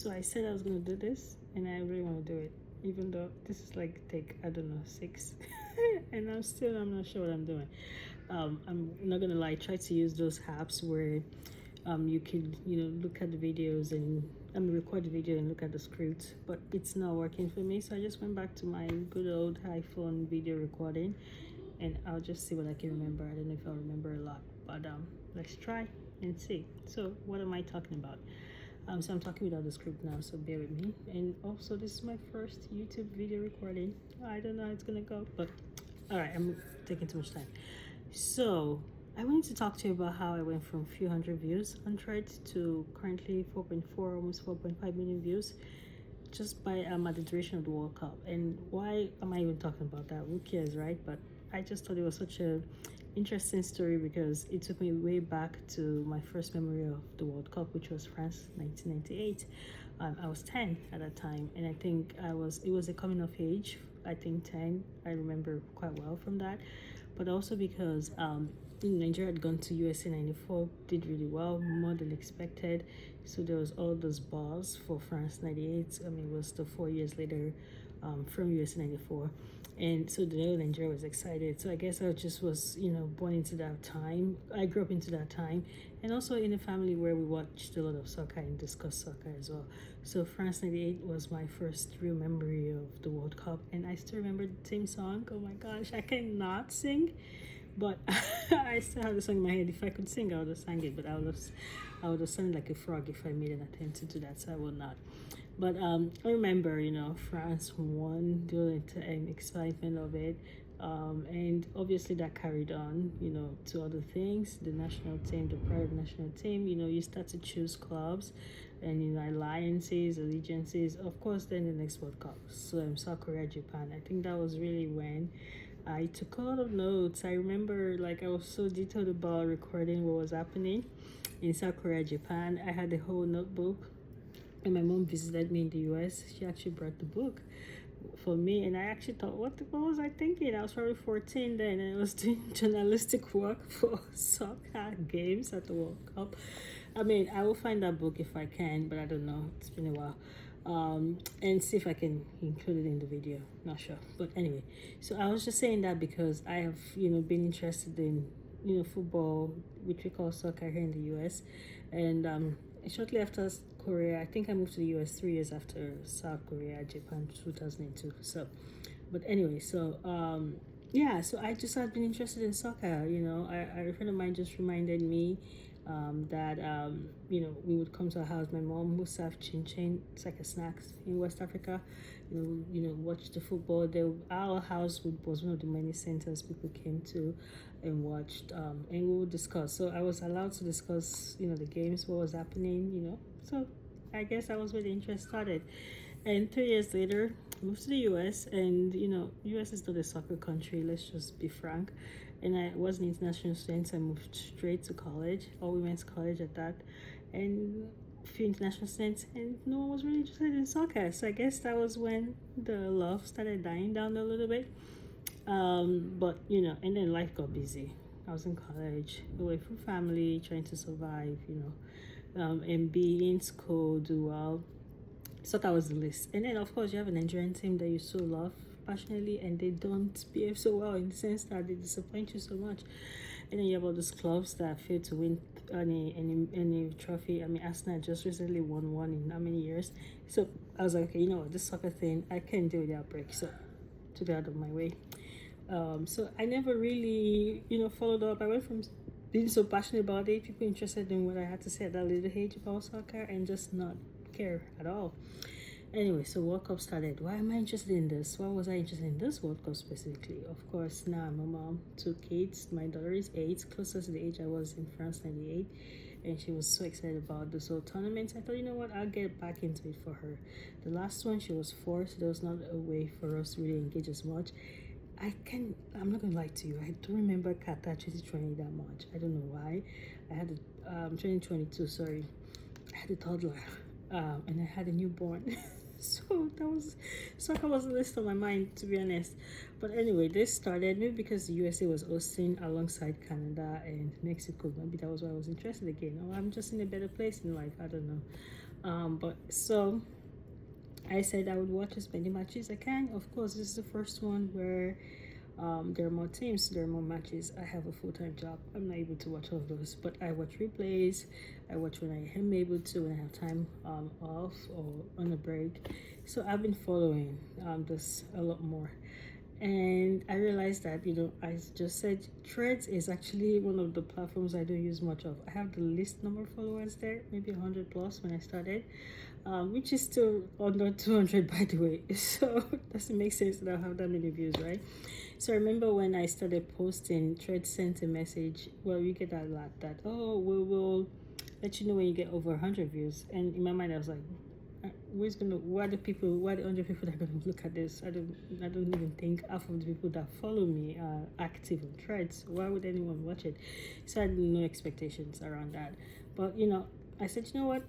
So I said I was going to do this, and I really want to do it, even though this is like take, I don't know, 6. And I'm not sure what I'm doing. I'm not gonna lie, I try to use those apps where you can, look at the videos and record the video and look at the script, but it's not working for me. So I just went back to my good old iPhone video recording, and I'll just see what I can remember. I don't know if I'll remember a lot, but let's try and see. So what am I talking about? So I'm talking without the script now, so bear with me. And also, this is my first YouTube video recording. I don't know how it's gonna go, but all right, I'm taking too much time. So I wanted to talk to you about how I went from a few hundred views on Thread to currently 4.4, almost 4.5 million views, just by at the duration of the World Cup. And why am I even talking about that? Who cares, right? But I just thought it was such a interesting story because it took me way back to my first memory of the World Cup, which was France 1998. I was 10 at that time, and I think it was a coming of age. I think 10, I remember quite well from that, but also because Nigeria had gone to USA 94, did really well, more than expected. So there was all those bars for France 98. I mean, it was the 4 years later from USA 94. And so the whole Nigeria was excited. So I guess I just was, born into that time. I grew up into that time. And also in a family where we watched a lot of soccer and discussed soccer as well. So France 98 was my first real memory of the World Cup. And I still remember the same song. Oh my gosh, I cannot sing. But I still have the song in my head. If I could sing, I would have sang it. But I would have sounded like a frog if I made an attempt to do that. So I will not. But I remember, France won, the excitement of it. And obviously that carried on, to other things. The national team, the pride of the national team, you start to choose clubs and, alliances, allegiances. Of course, then the next World Cup. So South Korea, Japan. I think that was really when I took a lot of notes. I remember I was so detailed about recording what was happening in South Korea, Japan. I had a whole notebook, and my mom visited me in the US. She actually brought the book for me, and I actually thought, what was I thinking? I was probably 14 then, and I was doing journalistic work for soccer games at the World Cup. I mean, I will find that book if I can, but I don't know. It's been a while. And see if I can include it in the video. Not sure, but anyway. So I was just saying that because I have, been interested in, football, which we call soccer here in the US, and shortly after Korea, I think I moved to the US 3 years after South Korea, Japan, 2002. So, but anyway, so yeah, so I just had been interested in soccer. A friend of mine just reminded me that we would come to our house. My mom would serve chin chin. It's like a snack in West Africa. Watch the football. Our house was one of the many centers people came to and watched, and we would discuss. So I was allowed to discuss, the games, what was happening. So I guess that was where the interest started. And 3 years later, moved to the US, and US is not a soccer country, let's just be frank. And I was an international student, so I moved straight to college, all women's college at that, and a few international students, and no one was really interested in soccer. So I guess that was when the love started dying down a little bit. But and then life got busy. I was in college, away from family, trying to survive, and be in school, do well. So that was the list. And then of course you have a Nigerian team that you so love passionately, and they don't behave so well in the sense that they disappoint you so much. And then you have all those clubs that fail to win any trophy. I mean, Arsenal just recently won one in how many years? So I was like, okay, this soccer thing, I can't do without break. So to get out of my way. So I never really, followed up. I went from being so passionate about it, people interested in what I had to say at that little age about soccer, and just not care at all. Anyway, so World Cup started. Why am I interested in this? Why was I interested in this World Cup specifically? Of course, now I'm a mom, 2 kids. My daughter is 8, closer to the age I was in France 98, and she was so excited about this whole tournament. I thought, you know what, I'll get back into it for her. The last one, she was 4, so there was not a way for us to really engage as much. I'm not gonna lie to you, I don't remember Qatar 2020 that much. I don't know why. I had 2022, sorry. I had a toddler, and I had a newborn. So soccer was the list on my mind, to be honest. But anyway, this started maybe because the USA was hosting alongside Canada and Mexico. Maybe that was why I was interested again. Or I'm just in a better place in life, I don't know. But so I said I would watch as many matches I can. Of course, this is the first one where there are more teams, there are more matches. I have a full-time job. I'm not able to watch all of those, but I watch replays. I watch when I am able to, when I have time off or on a break. So I've been following this a lot more. And I realized that, I just said Threads is actually one of the platforms I don't use much of. I have the least number of followers there, maybe 100 plus when I started, which is still under 200 by the way. So doesn't make sense that I have that many views, right? So I remember when I started posting, Threads sent a message. Well, you get that a lot, that, oh, we will let you know when you get over 100 views. And in my mind, I was like, why the 100 people that are gonna look at this? I don't even think half of the people that follow me are active on Threads. Why would anyone watch it? So I had no expectations around that. But I said, you know what,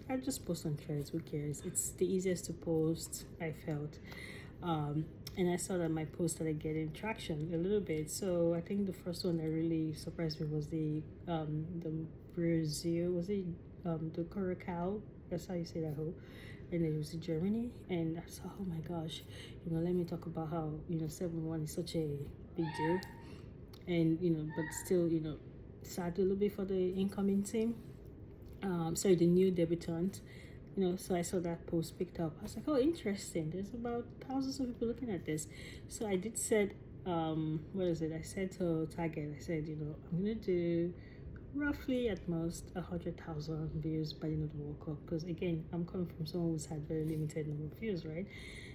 I just post on Threads. Who cares? It's the easiest to post, I felt. And I saw that my post started getting traction a little bit. So I think the first one that really surprised me was the Brazil, was it the Curacao? That's how you say that, hope. And it was in Germany. And I saw, oh my gosh, let me talk about how 7-1 is such a big deal. And but still, sad a little bit for the incoming team. Sorry, the new debutant. So I saw that post picked up. I was like, oh, interesting. There's about thousands of people looking at this. So I did said, what is it? I said to Target, I said, I'm gonna do roughly at most 100,000 views by the end of the World Cup. Because again, I'm coming from someone who's had very limited number of views, right?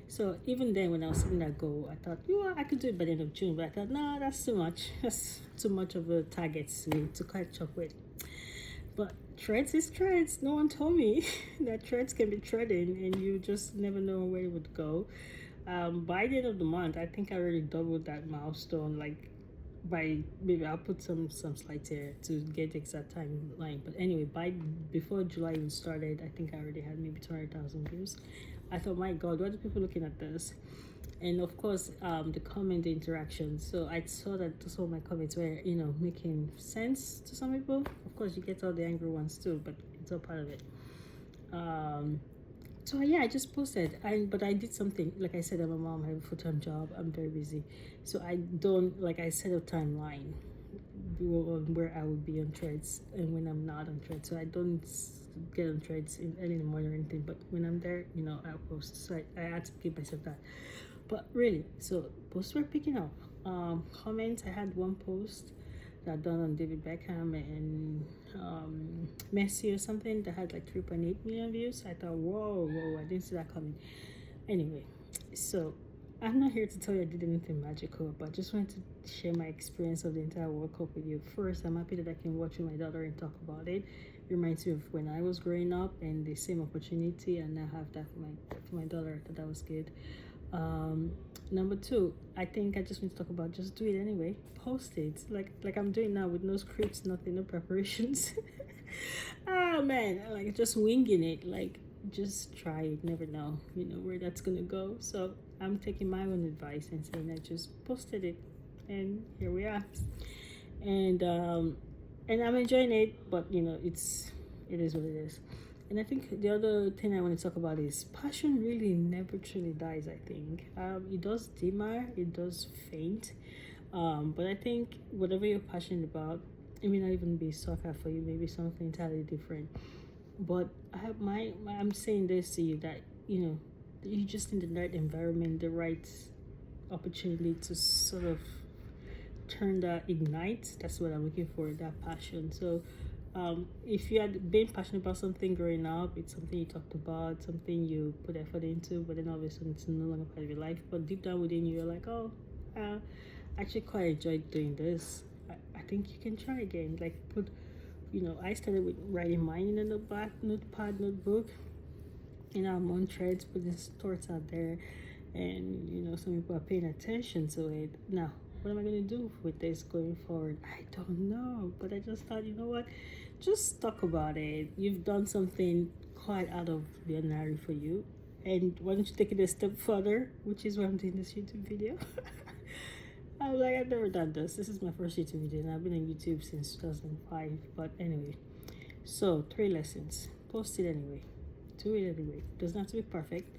So even then, when I was setting that goal, I thought, I could do it by the end of June. But I thought, no, that's too much. That's too much of a target to catch up with. But Threads is Threads. No one told me that Threads can be threading and you just never know where it would go. By the end of the month, I think I already doubled that milestone. Like by maybe I'll put some slides here to get the exact timeline. But anyway, before July even started, I think I already had maybe 200,000 views. I thought, my God, what are people looking at this? And of course, the comment, the interaction. So I saw that some of my comments were making sense to some people. Of course, you get all the angry ones too, but it's all part of it. So yeah, I just posted. But I did something. Like I said, I'm a mom, I have a full-time job, I'm very busy, so I don't, like, I set a timeline where I will be on Threads and when I'm not on Threads. So I don't get on Threads early in the morning or anything, but when I'm there, I'll post. So I had to give myself that. But really, so posts were picking up. Comments, I had one post that done on David Beckham and Messi or something that had like 3.8 million views. I thought, whoa, I didn't see that coming. Anyway, so I'm not here to tell you I did anything magical, but I just wanted to share my experience of the entire World Cup with you. First, I'm happy that I can watch with my daughter and talk about it. It reminds me of when I was growing up and the same opportunity, and now have that for my daughter. I thought that was good. Number two, I think I just want to talk about, just do it anyway. Post it like I'm doing now, with no scripts, nothing, no preparations. Oh man, like just winging it. Like, just try it, never know where that's gonna go. So I'm taking my own advice and saying I just posted it, and here we are. And I'm enjoying it, but it is what it is. And I think the other thing I want to talk about is passion really never truly dies, I think. It does dimmer, it does faint. But I think whatever you're passionate about, it may not even be soccer for you, maybe something entirely different. But I'm saying this to you, that, you just need the right environment, the right opportunity to sort of turn that ignite. That's what I'm looking for, that passion. So if you had been passionate about something growing up, it's something you talked about, something you put effort into, but then all of a sudden it's no longer part of your life, but deep down within you, you're like, oh, I actually quite enjoyed doing this. I think you can try again. Like, I started with writing mine in a notebook, and I'm on Threads putting thoughts out there, and some people are paying attention to it. Now, what am I going to do with this going forward? I don't know, but I just thought, what, just talk about it. You've done something quite out of the ordinary for you, and why don't you take it a step further, which is why I'm doing this YouTube video. I'm like, I've never done this. This is my first YouTube video, and I've been on YouTube since 2005. But anyway, so 3 lessons. Post it anyway. do it anyway. It doesn't have to be perfect.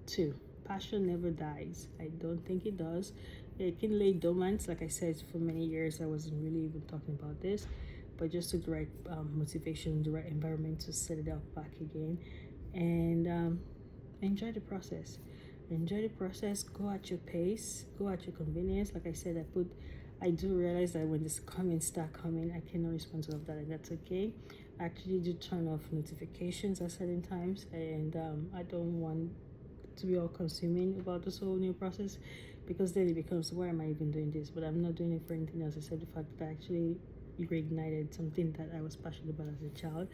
Two, passion never dies. I don't think it does. It can lay dormant. Like I said, for many years I wasn't really even talking about this, but just took the right motivation, the right environment to set it up back again. And enjoy the process. Enjoy the process. Go at your pace. Go at your convenience. Like I said, I do realize that when this comments start coming, I cannot respond to all of that, and that's okay. I actually do turn off notifications at certain times, and I don't want to be all consuming about this whole new process, because then it becomes, why am I even doing this? But I'm not doing it for anything else except the fact that I actually reignited something that I was passionate about as a child,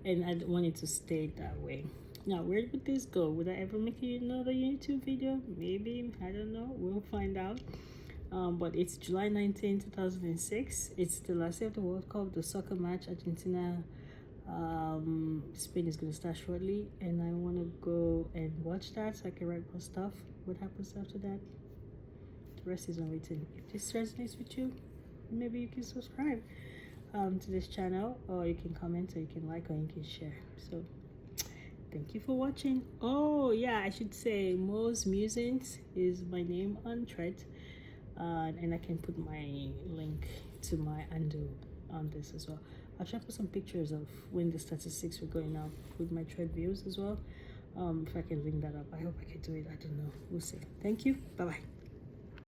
and I want it to stay that way. Now, where would this go? Would I ever make another YouTube video? Maybe, I don't know, we'll find out. But it's July 19, 2006. It's the last day of the World Cup, the soccer match. Argentina, Spain is going to start shortly, and I want to go and watch that so I can write more stuff. What happens after that? The rest is on written. If this resonates with you, maybe you can subscribe to this channel, or you can comment, or you can like, or you can share. So thank you for watching. Oh yeah, I should say Mo's Musings is my name on Thread, and I can put my link to my handle on this as well. I'll try to put some pictures of when the statistics were going up with my Thread views as well. If I can link that up, I hope I can do it. I don't know, we'll see. Thank you, bye bye.